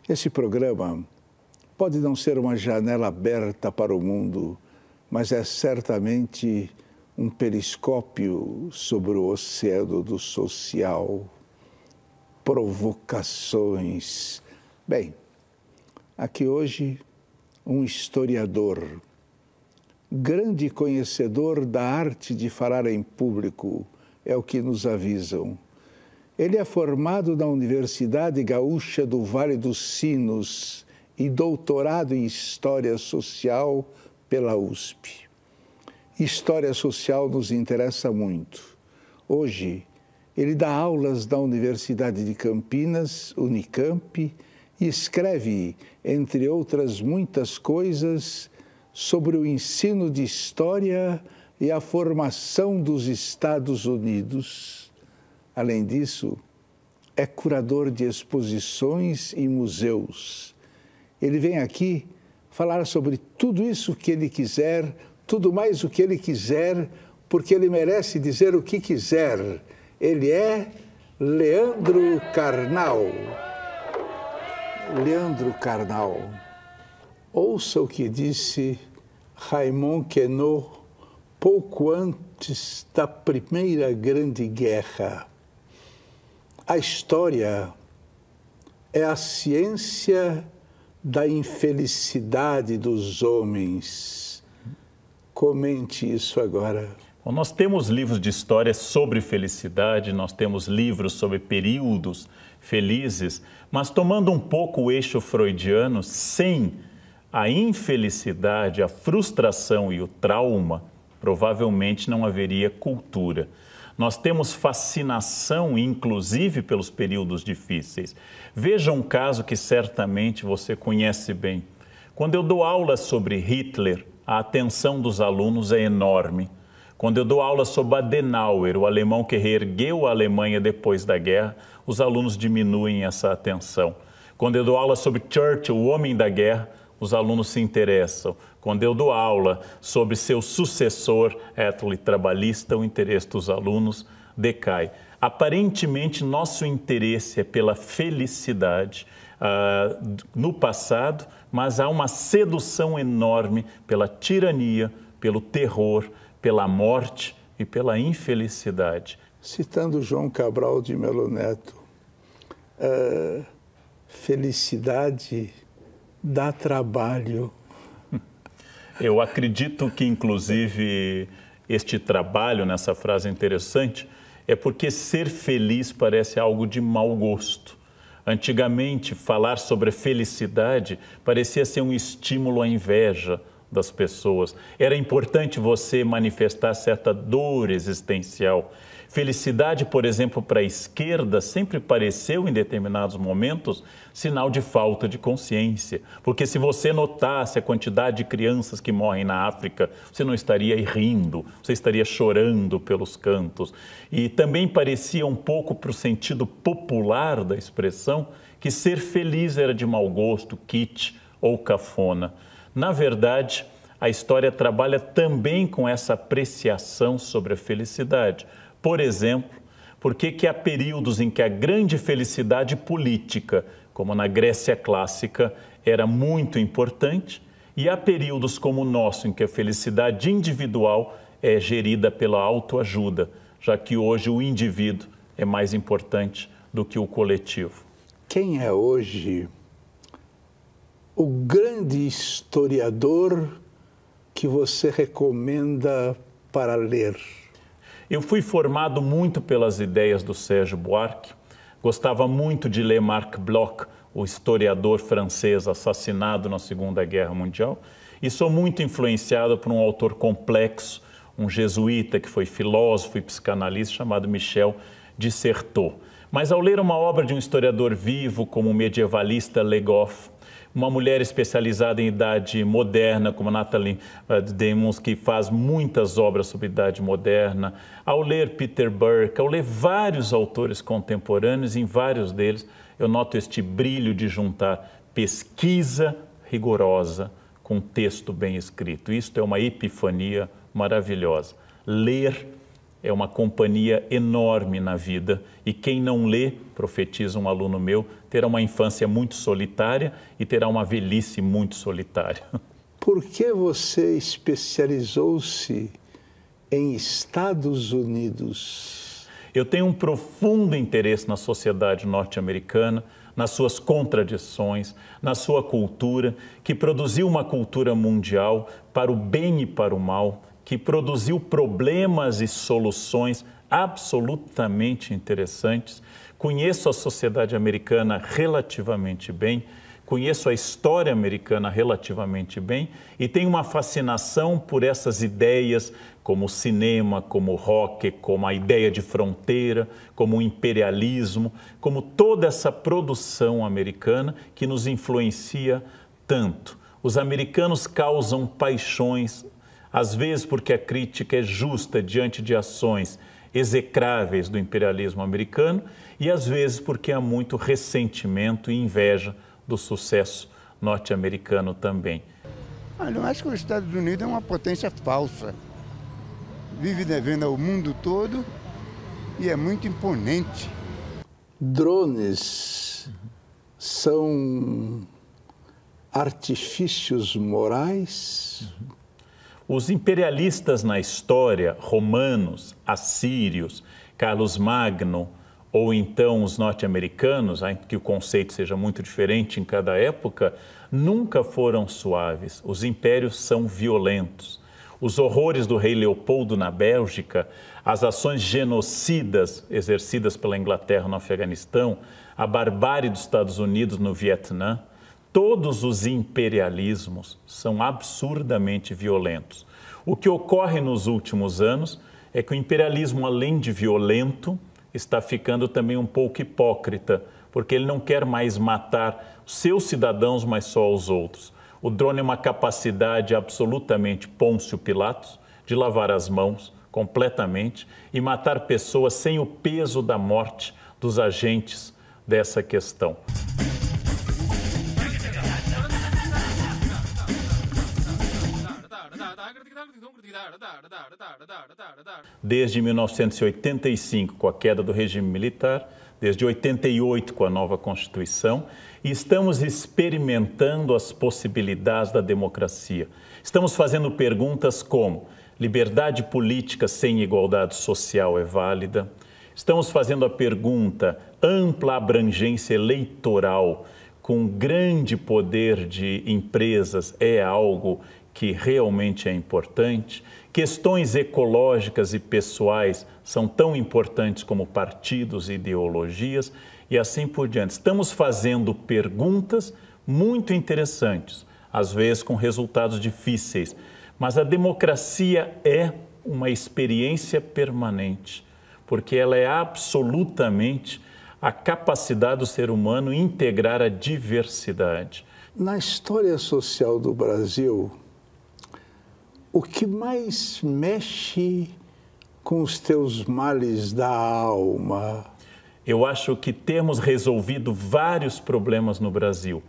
Esse programa pode não ser uma janela aberta para o mundo, mas é certamente um periscópio sobre o oceano do social, provocações. Bem, aqui hoje um historiador, grande conhecedor da arte de falar em público, é o que nos avisam. Ele é formado na Universidade Gaúcha do Vale dos Sinos e doutorado em História Social pela USP. História social nos interessa muito. Hoje, ele dá aulas na Universidade de Campinas, Unicamp, e escreve, entre outras muitas coisas, sobre o ensino de História e a formação dos Estados Unidos. Além disso, é curador de exposições e museus. Ele vem aqui falar sobre tudo isso que ele quiser, tudo mais o que ele quiser, porque ele merece dizer o que quiser. Ele é Leandro Carnal. Leandro Carnal, ouça o que disse Raymond Queneau pouco antes da Primeira Grande Guerra. A história é a ciência da infelicidade dos homens. Comente isso agora. Bom, nós temos livros de história sobre felicidade, nós temos livros sobre períodos felizes, mas tomando um pouco o eixo freudiano, sem a infelicidade, a frustração e o trauma, provavelmente não haveria cultura. Nós temos fascinação, inclusive, pelos períodos difíceis. Veja um caso que certamente você conhece bem. Quando eu dou aula sobre Hitler, a atenção dos alunos é enorme. Quando eu dou aula sobre Adenauer, o alemão que reergueu a Alemanha depois da guerra, os alunos diminuem essa atenção. Quando eu dou aula sobre Churchill, o homem da guerra, os alunos se interessam. Quando eu dou aula sobre seu sucessor, Attlee, trabalhista, o interesse dos alunos decai. Aparentemente, nosso interesse é pela felicidade no passado, mas há uma sedução enorme pela tirania, pelo terror, pela morte e pela infelicidade. Citando João Cabral de Melo Neto, felicidade dá trabalho. Eu acredito que, inclusive, este trabalho, nessa frase interessante, é porque ser feliz parece algo de mau gosto. Antigamente, falar sobre a felicidade parecia ser um estímulo à inveja das pessoas. Era importante você manifestar certa dor existencial. Felicidade, por exemplo, para a esquerda, sempre pareceu, em determinados momentos, sinal de falta de consciência. Porque se você notasse a quantidade de crianças que morrem na África, você não estaria rindo, você estaria chorando pelos cantos. E também parecia um pouco para o sentido popular da expressão, que ser feliz era de mau gosto, kitsch ou cafona. Na verdade, a história trabalha também com essa apreciação sobre a felicidade. Por exemplo, por que há períodos em que a grande felicidade política, como na Grécia clássica, era muito importante, e há períodos como o nosso, em que a felicidade individual é gerida pela autoajuda, já que hoje o indivíduo é mais importante do que o coletivo. Quem é hoje o grande historiador que você recomenda para ler? Eu fui formado muito pelas ideias do Sérgio Buarque. Gostava muito de ler Marc Bloch, o historiador francês assassinado na Segunda Guerra Mundial. E sou muito influenciado por um autor complexo, um jesuíta que foi filósofo e psicanalista, chamado Michel de Certeau. Mas ao ler uma obra de um historiador vivo, como o medievalista Le Goff, uma mulher especializada em idade moderna, como Nathalie Demons, que faz muitas obras sobre idade moderna, ao ler Peter Burke, ao ler vários autores contemporâneos, em vários deles eu noto este brilho de juntar pesquisa rigorosa com texto bem escrito. Isto é uma epifania maravilhosa. Ler é uma companhia enorme na vida e quem não lê, profetiza um aluno meu, terá uma infância muito solitária e terá uma velhice muito solitária. Por que você especializou-se em Estados Unidos? Eu tenho um profundo interesse na sociedade norte-americana, nas suas contradições, na sua cultura, que produziu uma cultura mundial para o bem e para o mal, que produziu problemas e soluções absolutamente interessantes. Conheço a sociedade americana relativamente bem, conheço a história americana relativamente bem e tenho uma fascinação por essas ideias como o cinema, como o rock, como a ideia de fronteira, como o imperialismo, como toda essa produção americana que nos influencia tanto. Os americanos causam paixões, às vezes porque a crítica é justa diante de ações execráveis do imperialismo americano e às vezes porque há muito ressentimento e inveja do sucesso norte-americano também. Olha, eu acho que os Estados Unidos é uma potência falsa. Vive devendo ao mundo todo e é muito imponente. Drones são artifícios morais? Os imperialistas na história, romanos, assírios, Carlos Magno, ou então os norte-americanos, que o conceito seja muito diferente em cada época, nunca foram suaves. Os impérios são violentos. Os horrores do rei Leopoldo na Bélgica, as ações genocidas exercidas pela Inglaterra no Afeganistão, a barbárie dos Estados Unidos no Vietnã, todos os imperialismos são absurdamente violentos. O que ocorre nos últimos anos é que o imperialismo, além de violento, está ficando também um pouco hipócrita, porque ele não quer mais matar seus cidadãos, mas só os outros. O drone é uma capacidade absolutamente Pôncio Pilatos de lavar as mãos completamente e matar pessoas sem o peso da morte dos agentes dessa questão. Desde 1985, com a queda do regime militar, desde 88, com a nova Constituição, e estamos experimentando as possibilidades da democracia. Estamos fazendo perguntas como: liberdade política sem igualdade social é válida? Estamos fazendo a pergunta: ampla abrangência eleitoral com grande poder de empresas é algo que realmente é importante? Questões ecológicas e pessoais são tão importantes como partidos e ideologias e assim por diante. Estamos fazendo perguntas muito interessantes, às vezes com resultados difíceis, mas a democracia é uma experiência permanente, porque ela é absolutamente a capacidade do ser humano integrar a diversidade. Na história social do Brasil, o que mais mexe com os teus males da alma? Eu acho que temos resolvido vários problemas no Brasil,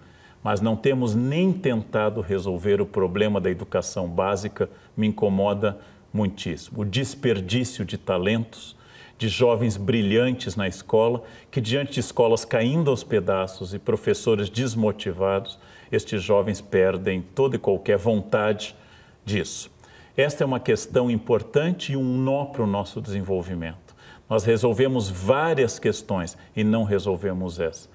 mas não temos nem tentado resolver o problema da educação básica, me incomoda muitíssimo. O desperdício de talentos, de jovens brilhantes na escola, que diante de escolas caindo aos pedaços e professores desmotivados, estes jovens perdem toda e qualquer vontade disso. Esta é uma questão importante e um nó para o nosso desenvolvimento. Nós resolvemos várias questões e não resolvemos essa.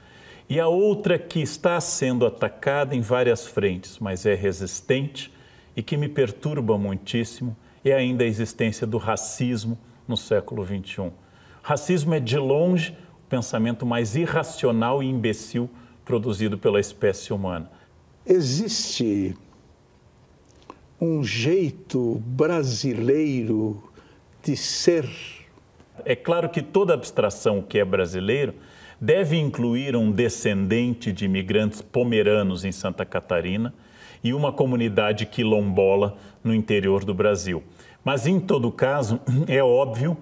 E a outra que está sendo atacada em várias frentes, mas é resistente e que me perturba muitíssimo, é ainda a existência do racismo no século XXI. Racismo é, de longe, o pensamento mais irracional e imbecil produzido pela espécie humana. Existe um jeito brasileiro de ser? É claro que toda abstração que é brasileiro deve incluir um descendente de imigrantes pomeranos em Santa Catarina e uma comunidade quilombola no interior do Brasil. Mas, em todo caso, é óbvio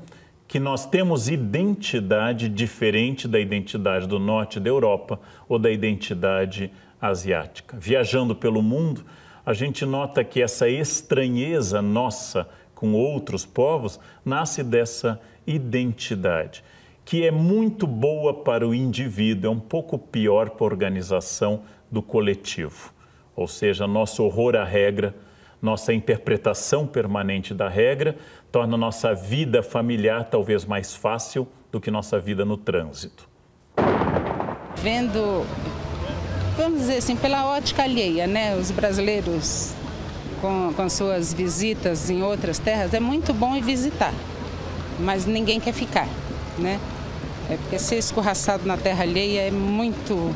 que nós temos identidade diferente da identidade do norte da Europa ou da identidade asiática. Viajando pelo mundo, a gente nota que essa estranheza nossa com outros povos, nasce dessa identidade, que é muito boa para o indivíduo, é um pouco pior para a organização do coletivo. Ou seja, nosso horror à regra, nossa interpretação permanente da regra, torna nossa vida familiar talvez mais fácil do que nossa vida no trânsito. Vendo, vamos dizer assim, pela ótica alheia, né? Os brasileiros com suas visitas em outras terras, é muito bom ir visitar, mas ninguém quer ficar, né? É porque ser escorraçado na terra alheia é muito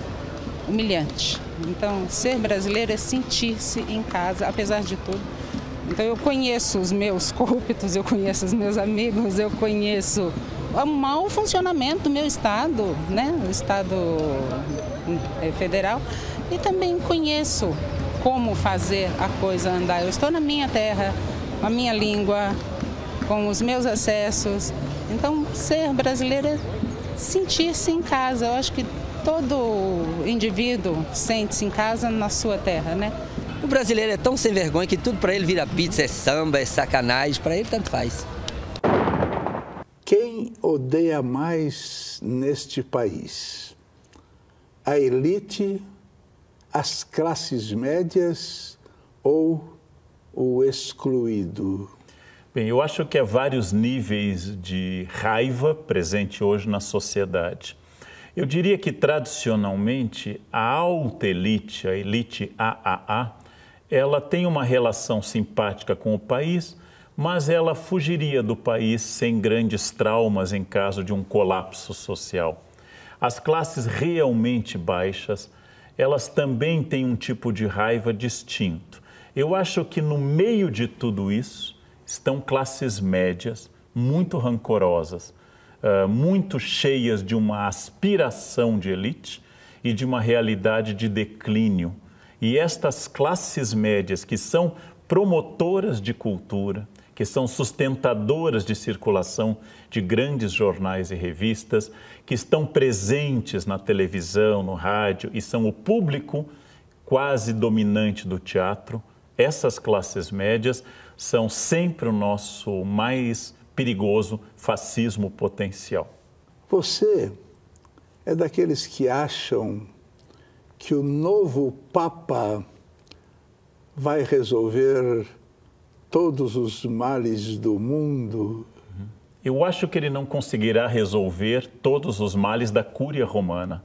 humilhante. Então, ser brasileiro é sentir-se em casa, apesar de tudo. Então, eu conheço os meus corruptos, eu conheço os meus amigos, eu conheço o mau funcionamento do meu estado, né? O estado federal, e também conheço como fazer a coisa andar. Eu estou na minha terra, com a minha língua, com os meus acessos. Então, ser brasileiro é sentir-se em casa. Eu acho que todo indivíduo sente-se em casa na sua terra, né? O brasileiro é tão sem vergonha que tudo para ele vira pizza, é samba, é sacanagem, para ele tanto faz. Quem odeia mais neste país? A elite, as classes médias ou o excluído? Bem, eu acho que há vários níveis de raiva presente hoje na sociedade. Eu diria que, tradicionalmente, a alta elite, a elite AAA, ela tem uma relação simpática com o país, mas ela fugiria do país sem grandes traumas em caso de um colapso social. As classes realmente baixas, elas também têm um tipo de raiva distinto. Eu acho que no meio de tudo isso estão classes médias muito rancorosas, muito cheias de uma aspiração de elite e de uma realidade de declínio. E estas classes médias que são promotoras de cultura, que são sustentadoras de circulação de grandes jornais e revistas, que estão presentes na televisão, no rádio e são o público quase dominante do teatro, essas classes médias são sempre o nosso mais perigoso fascismo potencial. Você é daqueles que acham que o novo Papa vai resolver todos os males do mundo? Eu acho que ele não conseguirá resolver todos os males da Cúria Romana.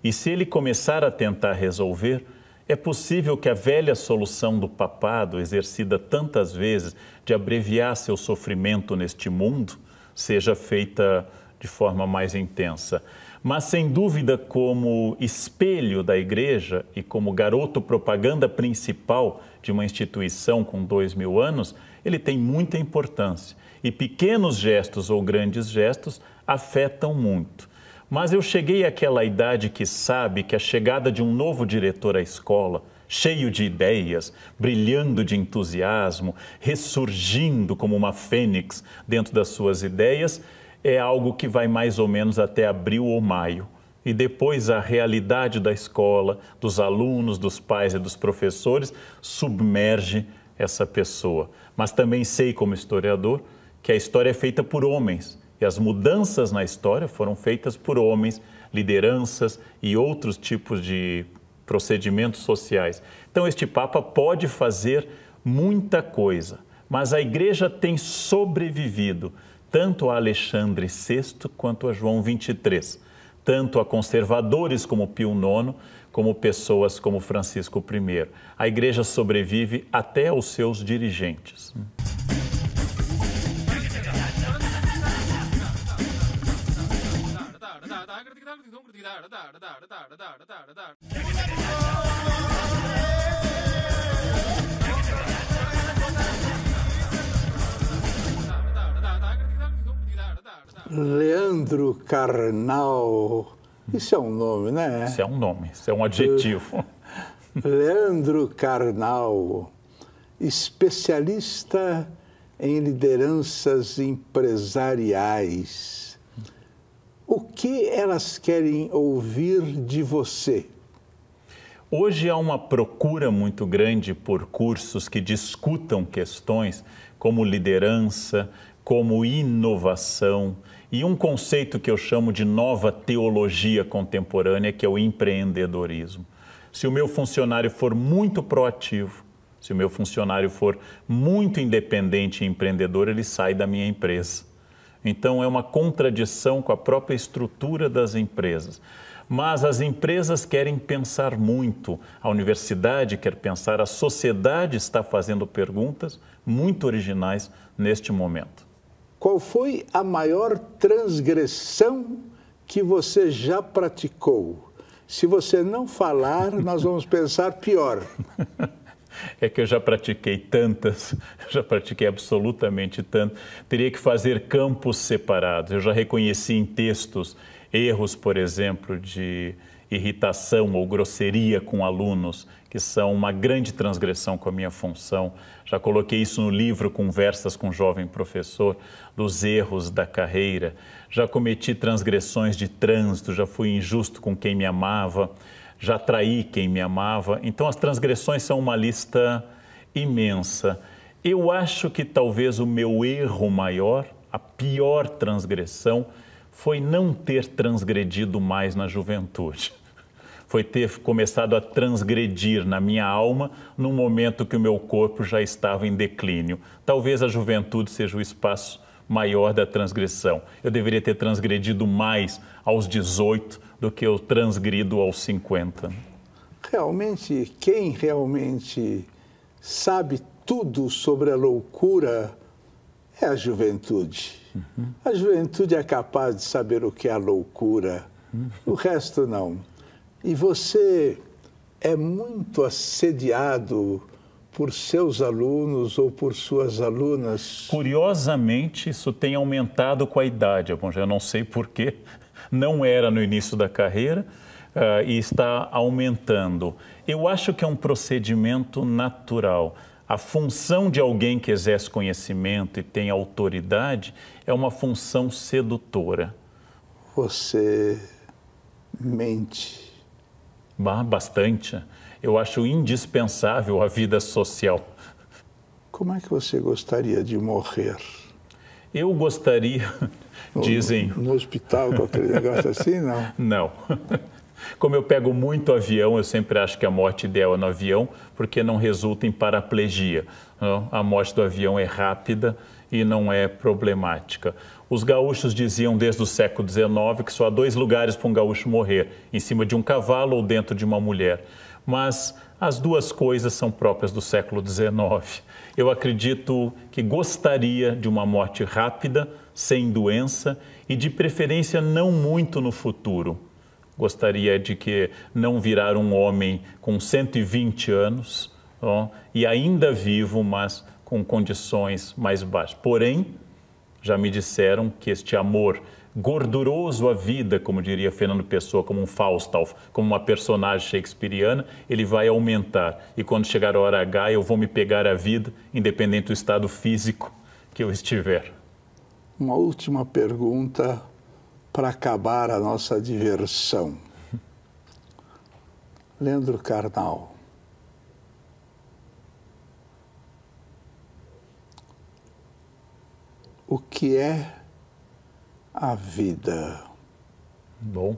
E se ele começar a tentar resolver, é possível que a velha solução do papado, exercida tantas vezes, de abreviar seu sofrimento neste mundo, seja feita de forma mais intensa. Mas, sem dúvida, como espelho da Igreja e como garoto propaganda principal de uma instituição com 2000 anos, ele tem muita importância. E pequenos gestos ou grandes gestos afetam muito. Mas eu cheguei àquela idade que sabe que a chegada de um novo diretor à escola, cheio de ideias, brilhando de entusiasmo, ressurgindo como uma fênix dentro das suas ideias, é algo que vai mais ou menos até abril ou maio. E depois a realidade da escola, dos alunos, dos pais e dos professores submerge essa pessoa. Mas também sei, como historiador, que a história é feita por homens. E as mudanças na história foram feitas por homens, lideranças e outros tipos de procedimentos sociais. Então, este Papa pode fazer muita coisa, mas a Igreja tem sobrevivido tanto a Alexandre VI quanto a João XXIII, tanto a conservadores como Pio IX, como pessoas como Francisco I. A Igreja sobrevive até aos seus dirigentes. Leandro Carnal, isso é um nome, né? Isso é um nome, isso é um adjetivo. Leandro Carnal, especialista em lideranças empresariais. O que elas querem ouvir de você? Hoje há uma procura muito grande por cursos que discutam questões como liderança, como inovação e um conceito que eu chamo de nova teologia contemporânea, que é o empreendedorismo. Se o meu funcionário for muito proativo, se o meu funcionário for muito independente e empreendedor, ele sai da minha empresa. Então, é uma contradição com a própria estrutura das empresas. Mas as empresas querem pensar muito, a universidade quer pensar, a sociedade está fazendo perguntas muito originais neste momento. Qual foi a maior transgressão que você já praticou? Se você não falar, nós vamos pensar pior. É que eu já pratiquei tantas, já pratiquei absolutamente tantas. Teria que fazer campos separados. Eu já reconheci em textos erros, por exemplo, de irritação ou grosseria com alunos, que são uma grande transgressão com a minha função. Já coloquei isso no livro Conversas com um Jovem Professor, dos erros da carreira. Já cometi transgressões de trânsito, já fui injusto com quem me amava, já traí quem me amava. Então, as transgressões são uma lista imensa. Eu acho que talvez o meu erro maior, a pior transgressão, foi não ter transgredido mais na juventude. Foi ter começado a transgredir na minha alma num momento que o meu corpo já estava em declínio. Talvez a juventude seja o espaço maior da transgressão. Eu deveria ter transgredido mais aos 18 do que eu transgrido aos 50. Realmente, quem realmente sabe tudo sobre a loucura é a juventude. A juventude é capaz de saber o que é a loucura, o resto não. E você é muito assediado por seus alunos ou por suas alunas? Curiosamente, isso tem aumentado com a idade. Bom, eu não sei porquê, não era no início da carreira e está aumentando. Eu acho que é um procedimento natural. A função de alguém que exerce conhecimento e tem autoridade é uma função sedutora. Você mente. Bastante. Eu acho indispensável a vida social. Como é que você gostaria de morrer? Eu gostaria, dizem... No hospital, com aquele negócio assim, não? Não. Como eu pego muito avião, eu sempre acho que a morte ideal é no avião, porque não resulta em paraplegia. A morte do avião é rápida e não é problemática. Os gaúchos diziam desde o século XIX que só há 2 lugares para um gaúcho morrer, em cima de um cavalo ou dentro de uma mulher. Mas as duas coisas são próprias do século XIX. Eu acredito que gostaria de uma morte rápida, sem doença e de preferência não muito no futuro. Gostaria de que não virar um homem com 120 anos e ainda vivo, mas com condições mais baixas. Porém, já me disseram que este amor gorduroso à vida, como diria Fernando Pessoa, como um Falstaff, como uma personagem shakespeariana, ele vai aumentar. E quando chegar a hora H, eu vou me pegar a vida, independente do estado físico que eu estiver. Uma última pergunta para acabar a nossa diversão. Leandro Carnal, o que é a vida? Bom,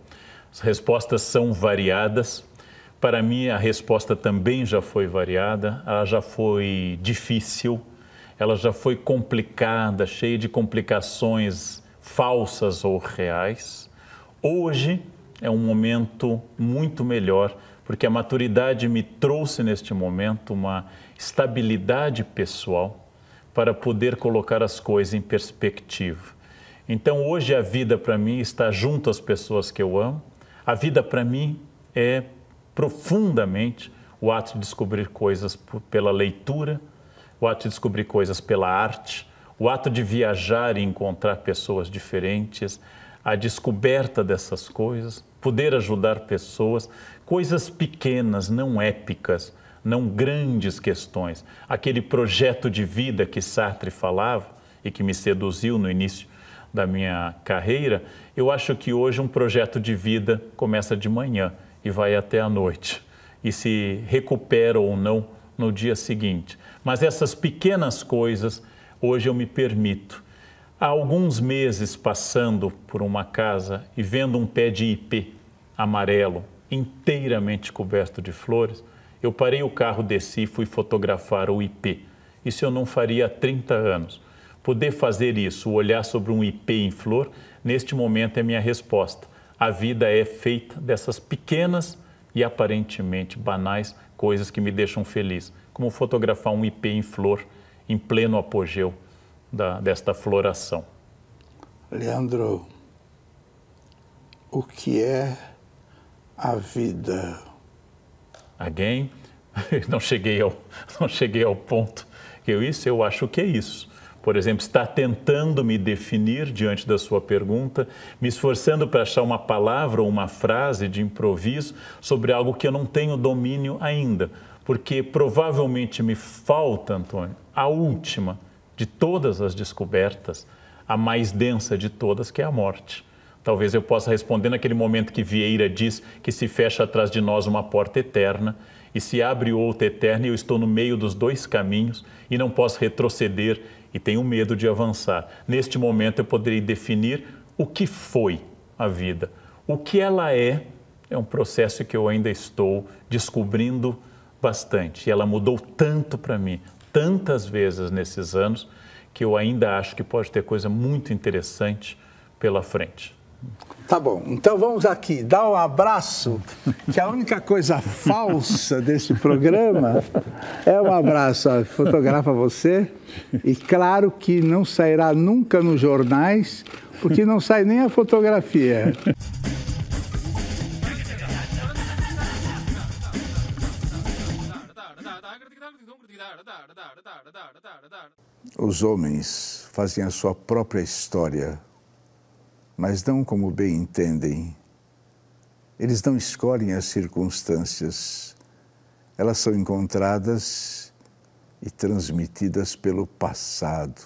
as respostas são variadas. Para mim, a resposta também já foi variada, ela já foi difícil, ela já foi complicada, cheia de complicações falsas ou reais. Hoje é um momento muito melhor, porque a maturidade me trouxe neste momento uma estabilidade pessoal para poder colocar as coisas em perspectiva. Então, hoje a vida para mim está junto às pessoas que eu amo. A vida para mim é profundamente o ato de descobrir coisas pela leitura, o ato de descobrir coisas pela arte, o ato de viajar e encontrar pessoas diferentes, a descoberta dessas coisas, poder ajudar pessoas, coisas pequenas, não épicas, não grandes questões. Aquele projeto de vida que Sartre falava e que me seduziu no início da minha carreira, eu acho que hoje um projeto de vida começa de manhã e vai até à noite. e se recupera ou não no dia seguinte. Mas essas pequenas coisas, hoje eu me permito. Há alguns meses passando por uma casa e vendo um pé de ipê amarelo, inteiramente coberto de flores, eu parei o carro, desci e fui fotografar o ipê. Isso eu não faria há 30 anos. Poder fazer isso, olhar sobre um ipê em flor, neste momento é minha resposta. A vida é feita dessas pequenas e aparentemente banais coisas que me deixam feliz, como fotografar um ipê em flor em pleno apogeu desta floração. Leandro, o que é a vida? Again? Não cheguei ao ponto que eu acho que é isso. Por exemplo, está tentando me definir diante da sua pergunta, me esforçando para achar uma palavra ou uma frase de improviso sobre algo que eu não tenho domínio ainda, porque provavelmente me falta, Antônio, a última de todas as descobertas, a mais densa de todas, que é a morte. Talvez eu possa responder naquele momento que Vieira diz que se fecha atrás de nós uma porta eterna e se abre outra eterna e eu estou no meio dos dois caminhos e não posso retroceder e tenho medo de avançar. Neste momento eu poderei definir o que foi a vida. O que ela é um processo que eu ainda estou descobrindo bastante. E ela mudou tanto para mim, tantas vezes nesses anos, que eu ainda acho que pode ter coisa muito interessante pela frente. Tá bom, então vamos aqui dar um abraço, que a única coisa falsa desse programa é um abraço. Fotografa você e claro que não sairá nunca nos jornais, porque não sai nem a fotografia. Os homens fazem a sua própria história, mas não como bem entendem. Eles não escolhem as circunstâncias. Elas são encontradas e transmitidas pelo passado.